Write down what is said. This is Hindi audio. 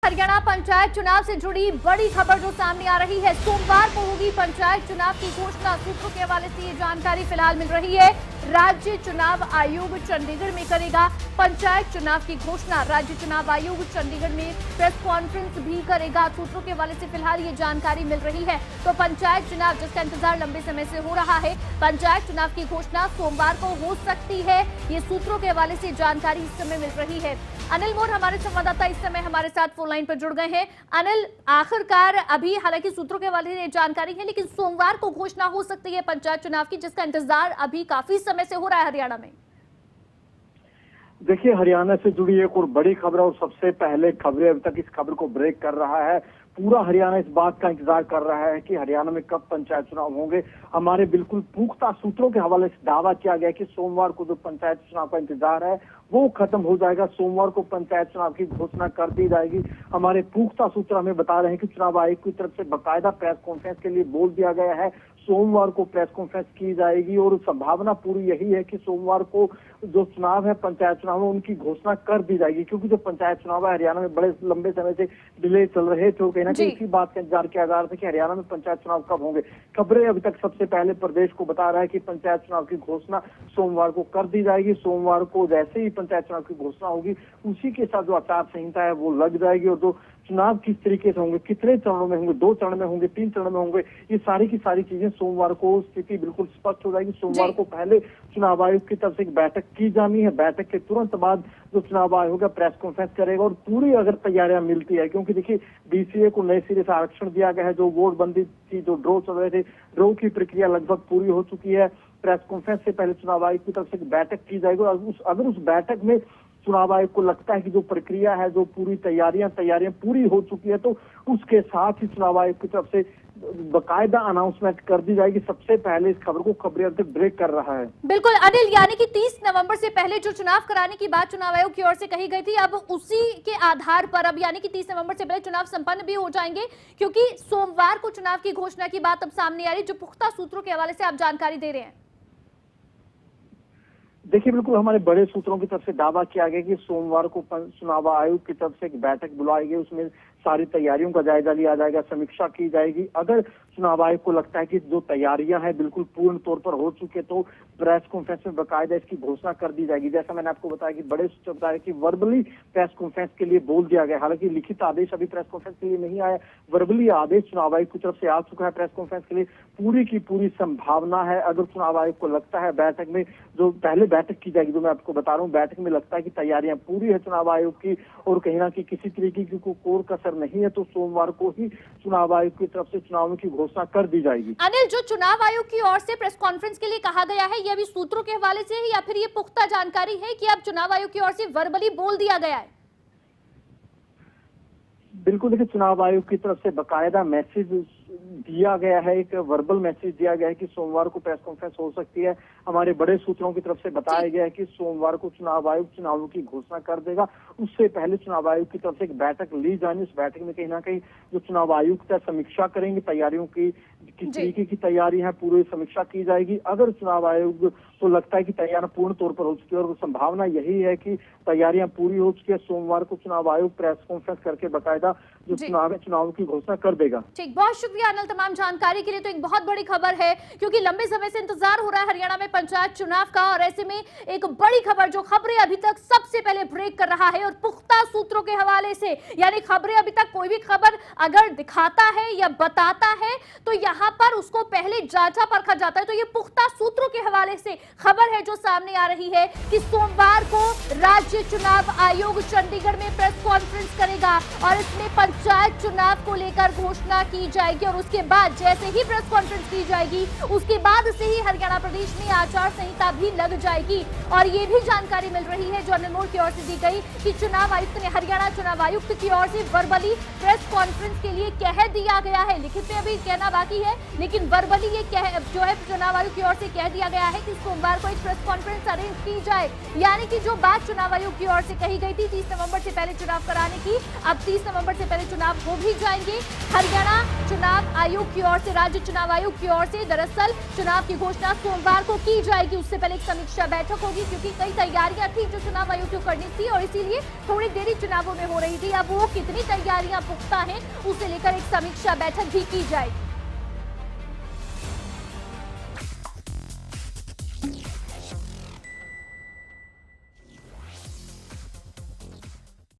हरियाणा पंचायत चुनाव से जुड़ी बड़ी खबर जो सामने आ रही है। सोमवार को होगी पंचायत चुनाव की घोषणा। सूत्रों के हवाले से ये जानकारी फिलहाल मिल रही है। राज्य चुनाव आयोग चंडीगढ़ में करेगा पंचायत चुनाव की घोषणा। राज्य चुनाव आयोग चंडीगढ़ में प्रेस कॉन्फ्रेंस भी करेगा। सूत्रों के हवाले से फिलहाल ये जानकारी मिल रही है। तो पंचायत चुनाव जिसका इंतजार लंबे समय से हो रहा है, पंचायत चुनाव की घोषणा सोमवार को हो सकती है। ये सूत्रों के हवाले से जानकारी इस समय मिल रही है। अनिल मोर हमारे संवाददाता इस समय हमारे साथ फोन लाइन पर जुड़ गए हैं। अनिल, आखिरकार अभी हालांकि सूत्रों के हवाले से जानकारी है, लेकिन सोमवार को घोषणा हो सकती है पंचायत चुनाव की, जिसका इंतजार अभी काफी समय से हो रहा है हरियाणा में। देखिए, हरियाणा से जुड़ी एक और बड़ी खबर और सबसे पहले खबरें अभी तक इस खबर को ब्रेक कर रहा है। पूरा हरियाणा इस बात का इंतजार कर रहा है कि हरियाणा में कब पंचायत चुनाव होंगे। हमारे बिल्कुल पुख्ता सूत्रों के हवाले से दावा किया गया कि सोमवार को जो पंचायत चुनाव का इंतजार है वो खत्म हो जाएगा। सोमवार को पंचायत चुनाव की घोषणा कर दी जाएगी। हमारे पुख्ता सूत्र हमें बता रहे हैं कि चुनाव आयोग की तरफ से बाकायदा प्रेस कॉन्फ्रेंस के लिए बोल दिया गया है। सोमवार को प्रेस कॉन्फ्रेंस की जाएगी और संभावना पूरी यही है कि सोमवार को जो चुनाव है पंचायत चुनाव में उनकी घोषणा कर दी जाएगी, क्योंकि जो पंचायत चुनाव है हरियाणा में बड़े लंबे समय से डिले चल रहे थे। कहीं ना कहीं इसी बात का इंतजार किया जा रहा था कि हरियाणा में पंचायत चुनाव कब होंगे। खबरें अभी तक सबसे पहले प्रदेश को बता रहा है कि पंचायत चुनाव की घोषणा सोमवार को कर दी जाएगी। सोमवार को जैसे ही पंचायत चुनाव की घोषणा होगी उसी के साथ जो आचार संहिता है वो लग जाएगी और जो चुनाव किस तरीके से होंगे, कितने चरणों में होंगे, 2 चरण में होंगे, 3 चरण में होंगे, ये सारी की सारी चीजें सोमवार को स्थिति बिल्कुल स्पष्ट हो जाएगी। सोमवार को पहले चुनाव आयोग की तरफ से एक बैठक की जानी है। बैठक के तुरंत बाद जो चुनाव आयोग प्रेस कॉन्फ्रेंस करेगा और पूरी अगर तैयारियां मिलती है, क्योंकि देखिए बीसीए को नए सिरे से आरक्षण दिया गया है। जो वोट बंदी थी, जो ड्रॉ चल रहे थे, ड्रॉ की प्रक्रिया लगभग पूरी हो चुकी है। प्रेस कॉन्फ्रेंस से पहले चुनाव आयोग की तरफ से एक बैठक की जाएगी और अगर उस बैठक में चुनाव आयोग को लगता है कि जो प्रक्रिया है, जो पूरी तैयारियां पूरी हो चुकी है, तो उसके साथ ही चुनाव आयोग की तरफ से बाकायदा अनाउंसमेंट कर दी जाएगी। सबसे पहले इस खबर को खबरें अब तक ब्रेक कर रहा है। बिल्कुल अनिल, यानी कि 30 नवंबर से पहले जो चुनाव कराने की बात चुनाव आयोग की ओर से कही गई थी, अब उसी के आधार पर अब यानी कि 30 नवंबर से पहले चुनाव संपन्न भी हो जाएंगे, क्योंकि सोमवार को चुनाव की घोषणा की बात अब सामने आ रही है, जो पुख्ता सूत्रों के हवाले से आप जानकारी दे रहे हैं। देखिए, बिल्कुल हमारे बड़े सूत्रों की तरफ से दावा किया गया कि सोमवार को चुनाव आयोग की तरफ से एक बैठक बुलाई गई। उसमें सारी तैयारियों का जायजा लिया जाएगा, समीक्षा की जाएगी। अगर चुनाव आयोग को लगता है कि जो तैयारियां हैं बिल्कुल पूर्ण तौर पर हो चुके, तो प्रेस कॉन्फ्रेंस में बाकायदा इसकी घोषणा कर दी जाएगी। जैसा मैंने आपको बताया कि बड़े सूत्र बताया कि वर्बली प्रेस कॉन्फ्रेंस के लिए बोल दिया गया। हालांकि लिखित आदेश अभी प्रेस कॉन्फ्रेंस के लिए नहीं आया, वर्बली आदेश चुनाव आयोग की तरफ से आ चुका है प्रेस कॉन्फ्रेंस के लिए। पूरी की पूरी संभावना है, अगर चुनाव आयोग को लगता है बैठक में, जो पहले बैठक की जाएगी, जो मैं आपको बता रहा हूँ, बैठक में लगता है कि तैयारियां पूरी है चुनाव आयोग की और कहीं ना कहीं किसी तरीके की कोई कसर नहीं है, तो सोमवार को ही चुनाव आयोग की तरफ से चुनाव की घोषणा कर दी जाएगी। अनिल, जो चुनाव आयोग की ओर से प्रेस कॉन्फ्रेंस के लिए कहा गया है, ये अभी सूत्रों के हवाले से है या फिर ये पुख्ता जानकारी है कि अब चुनाव आयोग की ओर से वर्बली बोल दिया गया है? बिल्कुल, देखिए चुनाव आयोग की तरफ से बाकायदा मैसेज दिया गया है, एक वर्बल मैसेज दिया गया है कि सोमवार को प्रेस कॉन्फ्रेंस हो सकती है। हमारे बड़े सूत्रों की तरफ से बताया गया है कि सोमवार को चुनाव आयोग चुनावों की घोषणा कर देगा। उससे पहले चुनाव आयोग की तरफ से एक बैठक ली जानी। उस बैठक में कहीं ना कहीं जो चुनाव आयुक्त है समीक्षा करेंगे, तैयारियों की किस तरीके की तैयारी है पूरी समीक्षा की जाएगी। अगर चुनाव आयोग को लगता है कि तैयारियां पूर्ण तौर पर हो चुकी है और संभावना यही है कि तैयारियां पूरी हो चुकी है, सोमवार को चुनाव आयोग प्रेस कॉन्फ्रेंस करके बाकायदा जो चुनाव है चुनाव की घोषणा कर देगा। ठीक, बहुत शुक्रिया अनिल तमाम जानकारी के लिए। तो एक बहुत बड़ी खबर है, क्योंकि लंबे समय से इंतजार हो रहा है हरियाणा में पंचायत चुनाव का, और ऐसे में एक बड़ी खबर जो खबरें अभी तक सबसे पहले ब्रेक कर रहा है और पुख्ता सूत्रों के हवाले से, यानी खबरें अभी तक कोई भी खबर अगर दिखाता है या बताता है तो यहाँ पर उसको पहले जांचा परखा जाता है। तो ये पुख्ता सूत्रों के हवाले से खबर है जो सामने आ रही है कि सोमवार को राज्य चुनाव आयोग चंडीगढ़ में प्रेस कॉन्फ्रेंस करेगा और इसमें पंचायत चुनाव को लेकर घोषणा की जाएगी। और उसके बाद जैसे ही प्रेस कॉन्फ्रेंस की जाएगी उसके बाद से ही हरियाणा प्रदेश में आचार संहिता भी लग जाएगी। और ये भी जानकारी मिल रही है जो अनिल मोर की ओर से दी गई कि चुनाव आयुक्त ने, हरियाणा चुनाव आयुक्त की ओर से वर्बली प्रेस कॉन्फ्रेंस के लिए कह दिया गया है। लिखित में अभी कहना बाकी है, लेकिन वर्बली ये जो है चुनाव आयोग की ओर से कह दिया गया है कि सोमवार को एक प्रेस कॉन्फ्रेंस अरेंज की जाए। यानी कि जो बात चुनाव आयोग की ओर से कही गई थी 30 नवंबर से पहले चुनाव कराने की। अब 30 नवंबर से पहले चुनाव हो भी जाएंगे। हरियाणा चुनाव आयोग की ओर से, राज्य चुनाव आयोग की ओर से दरअसल चुनाव की घोषणा सोमवार को की जाएगी। उससे पहले एक समीक्षा बैठक होगी, क्योंकि कई तैयारियां थी जो चुनाव आयोग को करनी थी और इसीलिए थोड़ी देरी चुनावों में हो रही थी। अब वो कितनी तैयारियां पुख्ता हैं उसे लेकर एक समीक्षा बैठक भी की जाएगी।